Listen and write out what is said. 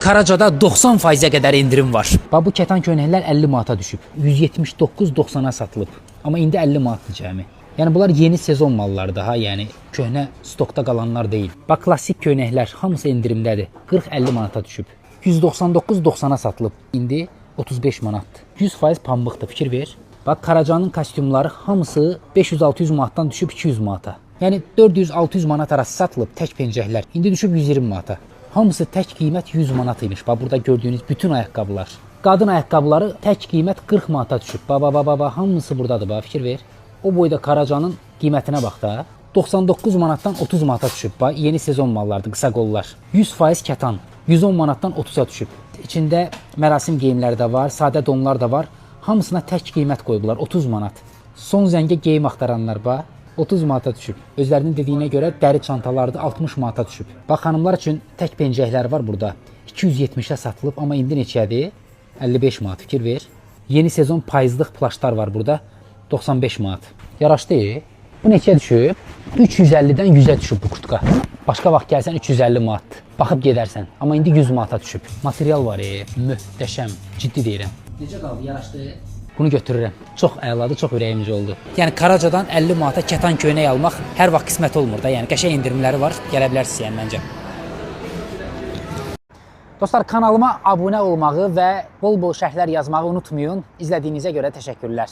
Karacada 90%-ə qədər indirim var. Bax bu kətan köynəklər 50 manata düşüb. 179.90-a satılıb. Amma indi 50 manatdır cəmi. Yəni bunlar yeni sezon mallarıdır ha, yəni köhnə stokda qalanlar deyil. Bax klassik köynəklər hamısı indirimdədir. 40-50 manata düşüb. 199.90-a satılıb. İndi 35 manatdır. 100% pambıqdır, fikir ver. Bax Karacanın kostyumları hamısı 500-600 manatdan düşüb 200 manata. Yəni 400-600 manat arası satılıb tək pencəklər. İndi düşüb 120 manata. Hamısı tək qiymət 100 manat imiş. Bax burada gördüyünüz bütün ayaqqabılar. Qadın ayaqqabıları tək qiymət 40 manata düşüb. Bax hamısı buradadır, bax fikir ver. O boyda Karacanın qiymətinə bax da. 99 manatdan 30 manata düşüb. Bax yeni sezon mallardır, qısa qollar. 100% kətan. 110 manatdan 30-a düşüb. İçində mərasim geyimləri də var, sadə donlar da var. Hamısına tək qiymət qoyublar, 30 manat. Son zəngə geyim axtaranlar bax, 30 manata düşüb. Özlərinin dediyinə görə dəri çantalardır, 60 manata düşüb. Bax xanımlar üçün tək pencəklər var burada. 270-ə satılıb, amma indi neçədir? 55 manat, fikir ver. Yeni sezon payızlıq plaşlar var burada. 95 manat. Yaraşdı. Bu neçəyə düşüb? 350-dən 100-ə düşüb bu kurtka. Başqa vaxt gəlsən 350 manat. Baxıb gedərsən. Amma indi 100 manata düşüb. Material var, möhtəşəm. Ciddi deyirəm. Necə qaldı? Yaraşdı. Bunu götürürəm. Çox əladır, çox ürəyimcə oldu. Yəni Karacadan 50 manata kətan köynək almaq hər vaxt qismət olmur da. Yəni qəşəng indirimləri var. Gələ bilərsiniz yəni məncə. Dostlar, kanalıma abunə olmağı və bol-bol şərhlər yazmağı unutmayın. İzlədiyinizə görə təşəkkürlər.